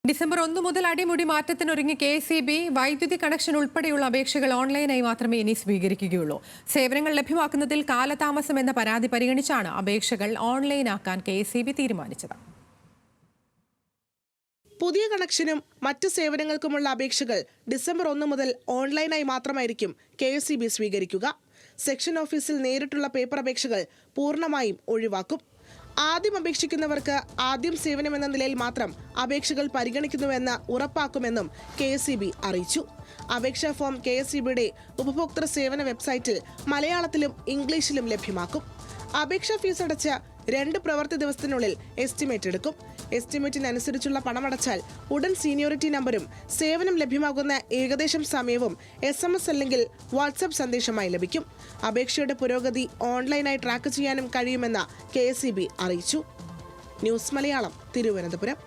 December 1 മുതൽ അടിമുടി മാറ്റത്തിനൊരുങ്ങി KSEB. വൈദ്യുതി കണക്ഷൻ ഉൾപ്പെടെയുള്ള അപേക്ഷകൾ ഓൺലൈനായി മാത്രമേ ഇനി സ്വീകരിക്കുകയുള്ളൂ. സേവനങ്ങൾ ലഭ്യമാക്കുന്നതിൽ കാലതാമസം എന്ന പരാതി പരിഗണിച്ചാണ് അപേക്ഷകൾ ഓൺലൈനാക്കാൻ കെ.എസ്.ഇ.ബി. തീരുമാനിച്ചത്. പുതിയ കണക്ഷനും മറ്റ് സേവനങ്ങൾക്കുമുള്ള അപേക്ഷകൾ ഡിസംബർ 1 മുതൽ ഓൺലൈനായി മാത്രമായിരിക്കും കെ.എസ്.ഇ.ബി. സ്വീകരിക്കുക. സെക്ഷൻ ഓഫീസിൽ നേരിട്ടുള്ള പേപ്പർ അപേക്ഷകൾ പൂർണ്ണമായും ഒഴിവാക്കും. ആദ്യം അപേക്ഷിക്കുന്നവർക്ക് ആദ്യം സേവനമെന്ന നിലയിൽ മാത്രം അപേക്ഷകൾ പരിഗണിക്കുന്നുവെന്ന് ഉറപ്പാക്കുമെന്നും കെ.എസ്.ഇ.ബി. അറിയിച്ചു. അപേക്ഷാ ഫോം കെ.എസ്.ഇ.ബിയുടെ ഉപഭോക്തൃ സേവന വെബ്സൈറ്റിൽ മലയാളത്തിലും ഇംഗ്ലീഷിലും ലഭ്യമാക്കും. അപേക്ഷാ ഫീസ് അടച്ച് 2 പ്രവൃത്തി ദിവസത്തിനുള്ളിൽ എസ്റ്റിമേറ്റ് എടുക്കും. എസ്റ്റിമേറ്റിനനുസരിച്ചുള്ള പണമടച്ചാൽ ഉടൻ സീനിയോറിറ്റി നമ്പരും സേവനം ലഭ്യമാകുന്ന ഏകദേശം സമയവും SMS അല്ലെങ്കിൽ വാട്സാപ്പ് സന്ദേശമായി ലഭിക്കും. അപേക്ഷയുടെ പുരോഗതി ഓൺലൈനായി ട്രാക്ക് ചെയ്യാനും കഴിയുമെന്ന് കെ.എസ്.ഇ.ബി. അറിയിച്ചു. ന്യൂസ് മലയാളം, തിരുവനന്തപുരം.